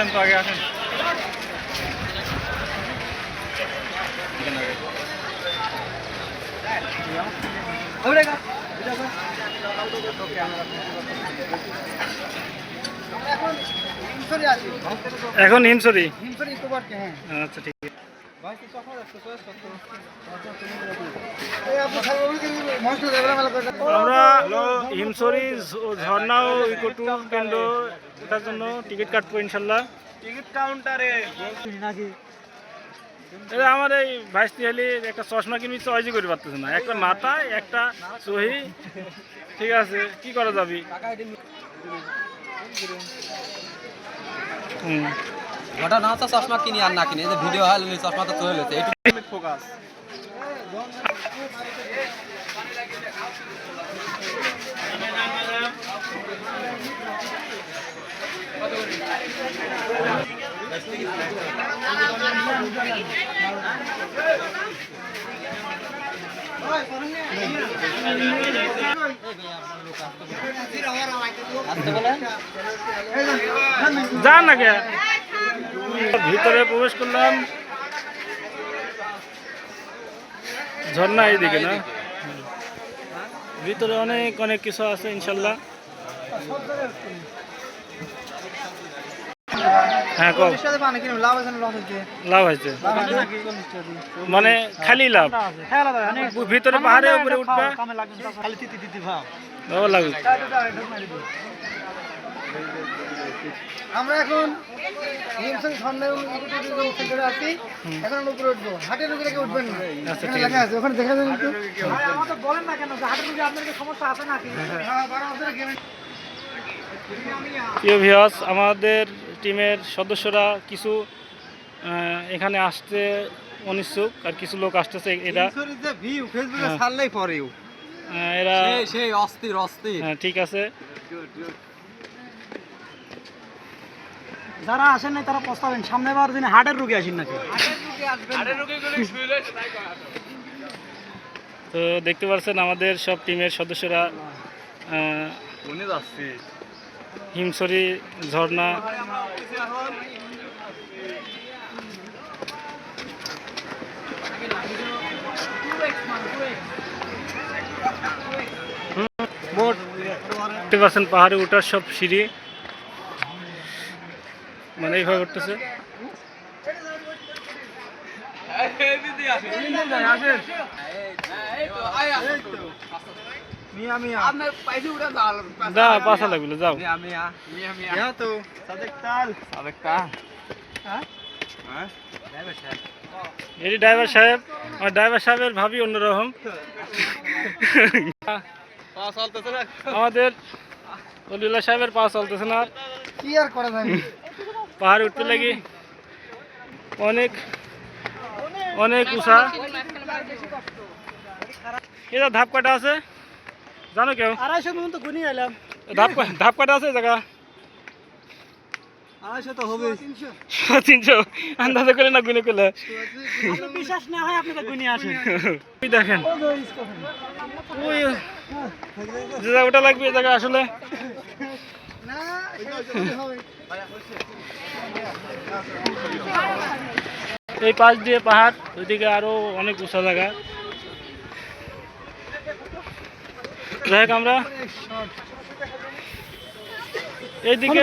নেন তো আগে আসেন। এখন হিমসরি। আচ্ছা ঠিক আছে। আমরা হিমসরি ঝর্ণা ও ইকো ট্যুর কেন্দ্র ওটার জন্য টিকিট কাটবো ইনশাল্লাহ। টিকিট কাউন্টারে এটা আমার এই ভাইস্তিহালির একটা চশমা কিনবি চয়েসই করে পারতেছে না, একটা মাথায় একটা সহি। ঠিক আছে কি করা যাবে? ঘটনা হচ্ছে চশমা কিনি আর না কিনি, ভিডিও হল চশমা তো চলে গেছে এইটুকু ফোকাস। যান না কে ভিতরে প্রবেশ করলাম, ঝর্ণা এইদিকে না, ভিতরে অনেক অনেক কিছু আছে ইনশাল্লাহ। হ্যাঁ লাভ হয়েছে মানে খালি লাভ, ভিতরে পাহাড়ের উপরে উঠবা লাগবে। আমরা এখন আছি, এখন উপরে উঠবো। হাটের রোগী রেখে উঠবেন না, লেখা আছে ওখানে দেখা যাবে। বলেন না কেন হাটের রোগী আপনার সমস্যা আছে নাকি? প্রিয় ভিউয়ার্স, আমাদের টিমের সদস্যরা কিছু এখানে আসতে অনিচ্ছুক, আর কিছু লোক আসতেছে। এরা এরা সেই অস্থির অস্থির। হ্যাঁ ঠিক আছে, যারা আসেন নাই তারা পস্তাবেন, সামনে বার দিনে হার্টের রোগী আসেন নাকি? তো দেখতে পাচ্ছেন আমাদের সব টিমের সদস্যরা হিমসরি ঝর্ণা দেখতে পাচ্ছেন পাহাড়ে ওঠার সব সিঁড়ি মানে এইভাবে উঠতেছে। পাশা লাগবে যাও। এটি ড্রাইভার সাহেব, আমার ড্রাইভার সাহেবের ভাবি অন্যরকম। আমাদের অলিউল্লাহ সাহেবের পা চলতেছে না, কি আর করা যাবে, পাহাড়ে উঠতে লাগি অনেক অনেক উঁচা। এটা ধাপ কাটা আছে জানো কেউ? 250 পর্যন্ত গুনি এলাম। ধাপ কাটা আছে জায়গা 250 তো হবে, 300 আন্দাজে করে না গুনে করলে বিশ্বাস না হয় আপনি তো গুনি আসেন। দেখেন ওই যে জায়গাটা লাগবে এই জায়গা আসলে না এই পাশ দিয়ে পাহাড়, ওইদিকে আরো অনেক উঁচা জায়গা। যাই হোক আমরা এইদিকে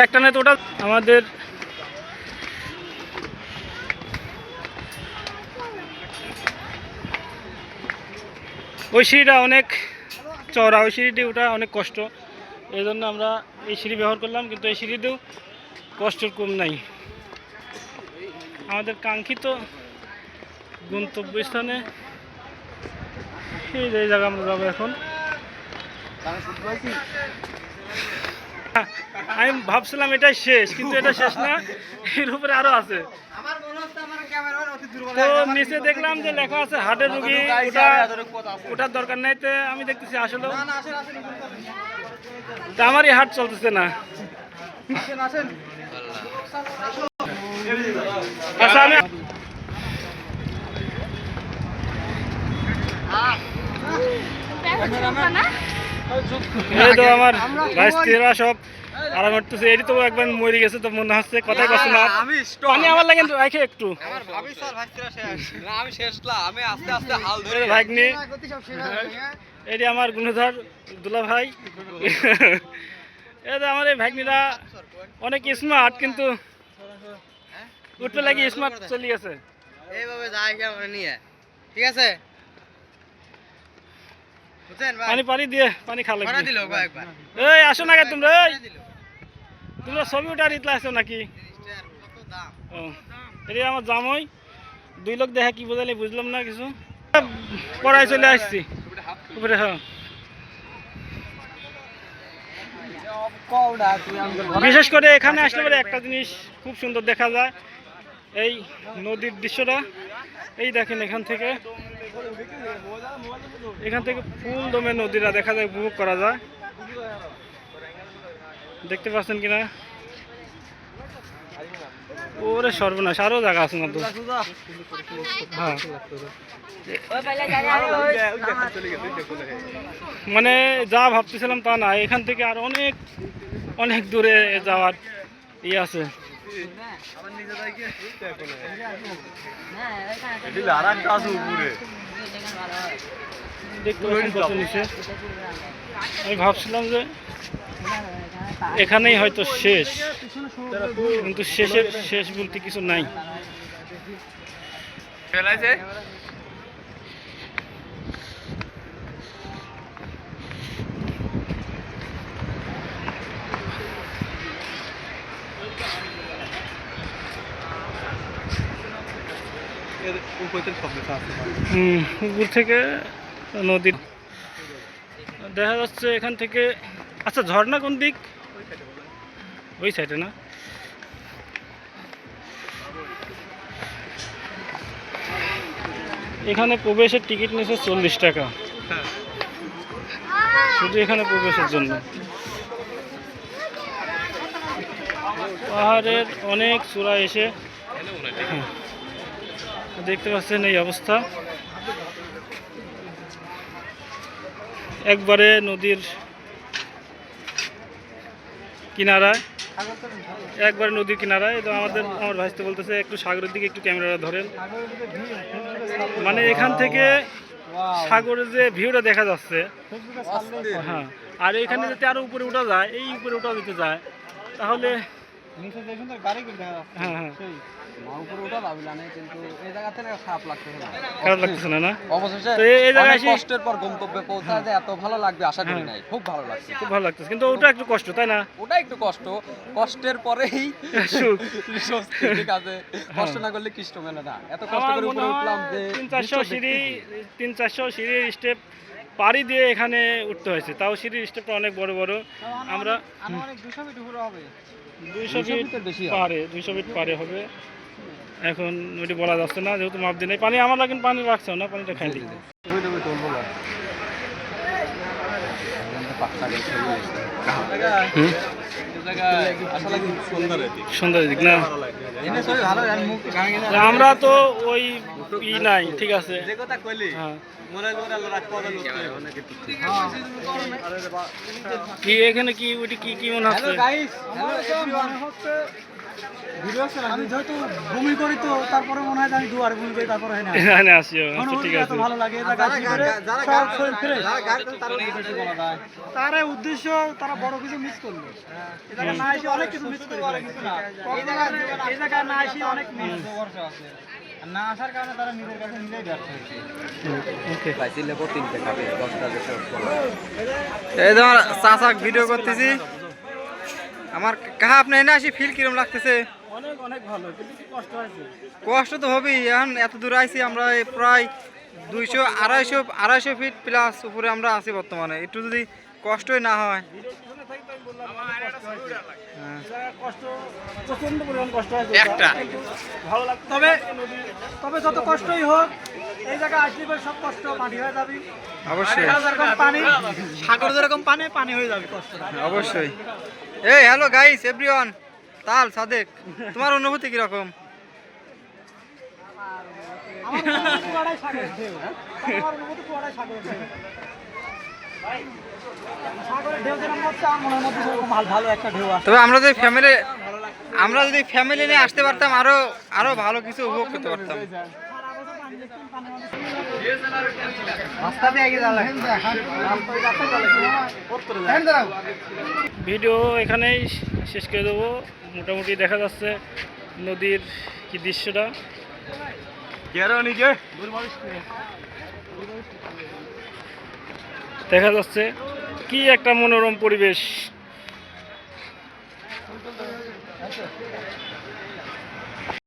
একটা নেই তো ওটা আমাদের ওই সিঁড়িটা অনেক চওড়া, ওই সিঁড়িটি ওটা অনেক কষ্ট, এই জন্য আমরা এই সিঁড়ি ব্যবহার করলাম। কিন্তু এই সিঁড়িতেও কষ্টের কম নাই। আমাদের কাঙ্ক্ষিত গন্তব্যস্থানে এই যে জায়গা আমরা যাবো এখন। আমি ভাবছিলাম এটাই শেষ, কিন্তু এটা শেষ না, এর উপরে আরো আছে। তো নিচে দেখলাম যে লেখা আছে হার্টের রোগী, ওটার দরকার নাই। তো আমি দেখতেছি আসলে তা আমারই হার্ট চলতেছে না। আচ্ছা আমি এই তো আমার ভাই স্ত্রীরা সব আরাম করতেছে। এটি তো একবার মরে গেছে তো মনে হচ্ছে, কথাই পাচ্ছে না। পানি আমার লাগে রাখে একটু। আমি শেষ না, আমি আস্তে আস্তে হাল ধরে ভাগ্নি, গতি সব শেষ হয়ে যাবে, হ্যাঁ? এটি আমার গুণধর দুলা ভাই। এই তো আমার এই ভাগ্নিরা অনেক স্মার্ট, কিন্তু উঠতে লাগি স্মার্ট চলে গেছে। এইভাবে যায় কেমন নিয়ে, ঠিক আছে? বুঝছেন ভাই? পানি পানি দিয়ে পানি খা করা লাগবে। দিল ভাই একবার। এই আসো না কে তোমরা, এই তোমরা ছবি উঠার ইতলা আসো নাকি? কত দাম? ও, এটি আমার জামাই। 2 লোক দেখা কি বোঝালে বুঝলাম না কিছু। পড়ায় চলে আসছি উপরে। হ্যাঁ, বিশেষ করে এখানে আসলে পরে একটা জিনিস খুব সুন্দর দেখা যায়, এই নদীর দৃশ্যটা। এই দেখেন এখান থেকে ফুল দমে নদীরা দেখা যায়, উপভোগ করা যায়। দেখতে পাচ্ছেন কিনা? ওরে সর্বনাশ, আরো জায়গা আছে না তো? হ্যাঁ, মানে যা ভাবতেছিলাম তা না, এখান থেকে আর অনেক অনেক দূরে যাওয়ার ইয়ে আছে। দেখতে পাচ্ছেন কত নিচে। আমি ভাবছিলাম যে এখানেই হয়তো শেষ, কিন্তু শেষ বলতে কিছু নাই। উপর থেকে নদীর দেখা যাচ্ছে এখান থেকে। আচ্ছা, ঝর্ণা কোন দিক? ওই সাইডে না? এখানে প্রবেশের টিকিট নিয়েছে 40 টাকা, শুধু এখানে প্রবেশের জন্য। পাহাড়ের অনেক চূড়া এসে দেখতে পাচ্ছেন এই অবস্থা। একবারে নদীর কিনারায়, তো আমার ভাইস্তে বলতেছে একটু সাগরের দিকে একটু ক্যামেরাটা ধরেন। মানে এখান থেকে সাগরের যে ভিউটা দেখা যাচ্ছে। হ্যাঁ, আর এখানে যদি আরো উপরে উঠা যায়, এই উপরে উঠা যেতে যায়, তাহলে হ্যাঁ হ্যাঁ খারাপ লাগতেছে না? না, তো এই জায়গায় কষ্টের পর গন্তব্যে পৌঁছায় যে এত ভালো লাগবে আশা করি নাই। খুব ভালো লাগছে, খুব ভালো লাগতেছে, কিন্তু ওটা একটু কষ্ট, তাই না? ওটা একটু কষ্টের পরেই সুখ। স্বস্তি, ঠিক আছে? কষ্ট না করলে কৃষ্ণ মেলে না। এত কষ্ট করে উপরে উঠলাম যে 300-400 সিঁড়ির স্টেপ পাড়ি দিয়ে এখানে উঠতে হয়েছে, তাও সিঁড়ির স্টেপটা অনেক বড় বড়। আমরা 200 ফিট পারে হবে। এখন ওইটি বলা যাচ্ছে না, যেহেতু মাপ দিয়ে নেই। পানি আমার লাগেন, পানি রাখছে না, পানিটা খাইলি সুন্দর দিক না। আমরা তো ওই নাই, ঠিক আছে। হ্যাঁ, কি এখানে কি ওইটি কি মনে হচ্ছে? আমি যেহেতু ভূমি করি, তো তারপরে মনে হয় আমি দুয়ারে ভূমি করি, তারপরে হয় না। এখানে আসি, আচ্ছা ঠিক আছে। ভালো লাগে তার উদ্দেশ্য, তারা বড় কিছু মিস করলো। এই জায়গায় না এসে অনেক কিছু মিস করলো। এই জায়গায় না এসে অনেক মিস আছে, না আসার কারণে তারা নিজের কাছে নিজেই ব্যর্থ হয়েছে। এই তোমার চাচা ভিডিও করতেছি, আমার কাহা আপনি এনে আসি ফিল কিরম লাগতেছে? অনেক অনেক ভালো, কিন্তু কি কষ্ট হয়েছে? কষ্ট তো হবেই, এখন এত দূর আইছি আমরা, প্রায় 200-250 ফিট প্লাস উপরে আমরা আছি বর্তমানে। একটু যদি কষ্টই না হয়। প্রচন্ড পরিমাণ কষ্ট হয়েছে, ভালো লাগতো। তবে যত কষ্টই হোক, এই জায়গায় আসলে পরে সব কষ্ট পানি হয়ে যাবে। অবশ্যই পানি সাগর যেরকম পানি হয়ে যাবে কষ্ট। অবশ্যই। এই হ্যালো গাইস এভরিওয়ান, তাল সাদেক, তোমার অনুভূতি কিরকম? সাগরের ঢেউ যেরকম হচ্ছে আমার মনের মধ্যে সেরকম ভালো একটা ঢেউ আসে। তবে আমরা যদি ফ্যামিলি নিয়ে আসতে পারতাম আরো ভালো কিছু উপভোগ করতে পারতাম। ভিডিও এখানেই শেষ করে দেবো। মোটামুটি দেখা যাচ্ছে নদীর কি দৃশ্যটা দেখা যাচ্ছে, কি একটা মনোরম পরিবেশ।